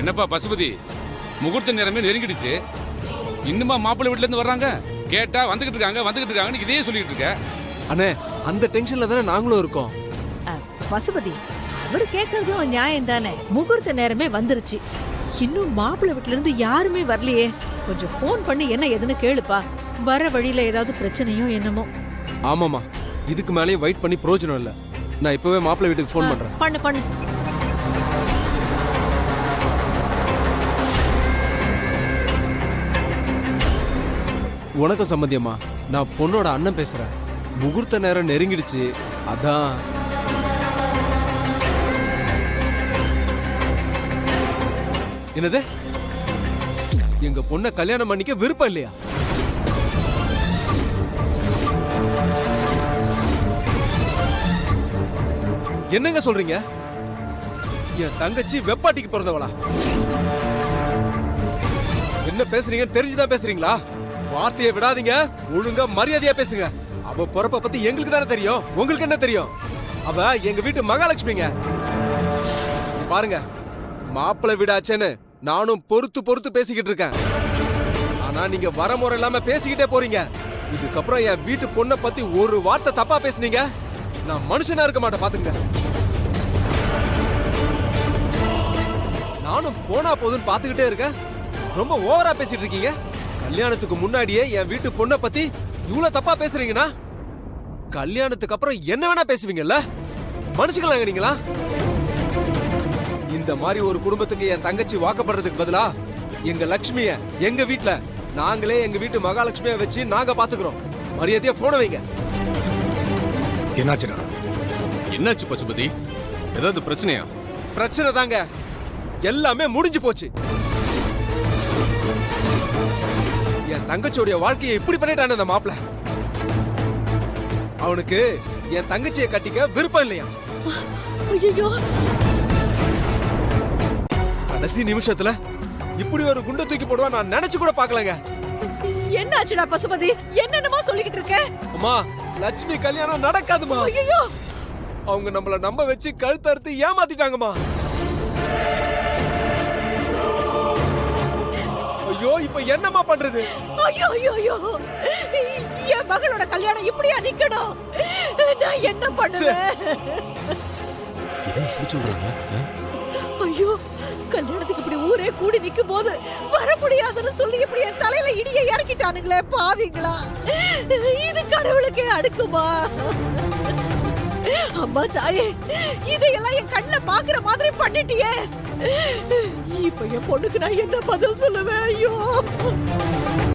என்னப்பா பசுபதி, முகூர்த்த நேரமே நெருங்கிடுச்சு. இன்னுமா மாப்பிள்ளை வீட்டுல இருந்து வர்றாங்க? கேட்டா வந்துகிட்டு இருக்காங்கன்னு இதையே சொல்லிட்டு இருக்க. அண்ணே, அந்த டென்ஷன்ல தானே நாங்களும் இருக்கோம். பசுபதி, அவரு கேட்கறதும் நியாயம் தானே. முகூர்த்த நேரமே வந்துருச்சு, இன்னும் மாப்பிள்ளை வீட்டுல இருந்து யாருமே வரலையே. கொஞ்சம் போன் பண்ணி என்ன எதுன்னு கேளுப்பா. வர வழியில ஏதாவது பிரச்சனையோ என்னமோ. ஆமாமா, இதுக்கு மேலேயும் வெயிட் பண்ணி பிரயோஜனம் இல்ல. நான் இப்பவே மாப்பிள்ளை வீட்டுக்கு போன் பண்றேன். பண்ணு. உனக்கும் சம்மந்தியம்மா, நான் பொண்ணோட அண்ணன் பேசுறேன். முகூர்த்த நேரம் நெருங்கிடுச்சு, அதான். என்னது, எங்க பொண்ணை கல்யாணம் பண்ணிக்க விருப்பம் இல்லையா? என்னங்க சொல்றீங்க? என் தங்கச்சி வெப்பாட்டிக்கு பிறந்தவளா? என்ன பேசுறீங்கன்னு தெரிஞ்சுதான் பேசுறீங்களா? வார்த்தையை விடாதீங்க, ஒழுங்கா மரியாதையா பேசுங்க. அவ பிறப்ப பத்தி எங்களுக்கு தானே தெரியும், உங்களுக்கு என்ன தெரியும்? அவ எங்க வீட்டு மகாலட்சுமிங்க. பாருங்க, மாப்பிள்ளை வீடாச்சேன்னு நானும் பொறுத்து பேசிக்கிட்டு இருக்கேன். ஆனா நீங்க வரமுறை இல்லாம பேசிக்கிட்டே போறீங்க. இதுக்கப்புறம் என் வீட்டு பொண்ணை பத்தி ஒரு வார்த்தை தப்பா பேசுனீங்க, நான் மனுஷனா இருக்க மாட்டேன், பாத்துங்க. நானும் போனா போதுன்னு பாத்துக்கிட்டே இருக்கேன், ரொம்ப ஓவரா பேசிட்டு இருக்கீங்க. கல்யாணத்துக்கு முன்னாடியே என் வீட்டு பொண்ணை பத்தி இவ்வளவு தப்பா பேசுறீங்கன்னா கல்யாணத்துக்கு அப்புறம் என்ன வேணா பேசுவீங்கல்ல? மனுஷங்களாங்க நீங்களா? இந்த மாதிரி ஒரு குடும்பத்துக்கு என் தங்கச்சி வாக்கப்படுறதுக்கு பதிலா எங்க லட்சுமிய எங்க வீட்டுல நாங்களே எங்க வீட்டு மகாலட்சுமியா வச்சு நாங்க பாத்துக்கிறோம். மரியாதையா போன வைங்க. என்னாச்சுடா? என்னாச்சு பசுபதி? ஏதாவது பிரச்சனையா? பிரச்சனை தாங்க, எல்லாமே முடிஞ்சு போச்சு. என் தங்கச்சியோட வாழ்க்கையை இப்படி பண்ணிட்டான அந்த மாப்பிள்ள. அவனுக்கு என் தங்கச்சியை கட்டிக்க விருப்பம் இல்லையா? ஐயோ, கடைசி நிமிஷத்துல இப்படி ஒரு குண்டை தூக்கி போடுவா நான் நினைச்சு கூட பாக்கலங்க. என்னாச்சுடா பசுபதி? என்னென்னமோ சொல்லிக்கிட்டு இருக்க? அம்மா, லட்சுமி கல்யாணம் நடக்காதுமா. ஐயோ, அவங்க நம்மள நம்ப வச்சு கழுத்தறுத்து ஏமாத்திட்டாங்கம்மா. ஐயோ, இப்ப என்னம்மா பண்றது? ஐயோ, என் மகளோட கல்யாணம் இப்படியா நிக்கணும்? நான் என்ன பண்ணுவேன்? ஐயோ, கல்யாணத்துக்கு இப்படி ஊரே கூடி நிக்கும் போது வர முடியாதுன்னு சொல்லி இப்படி என் தலையில இடிய இறக்கிட்டானுங்களே பாவிங்களா. இது கடவுளுக்கே அடுக்குமா? அம்மா தாயே, இதையெல்லாம் என் கண்ணுல பாக்குற மாதிரி பண்ணிட்டியே. இப்ப என் பொண்ணுக்கு நான் என்ன பதில் சொல்லுவேன்? ஐயோ.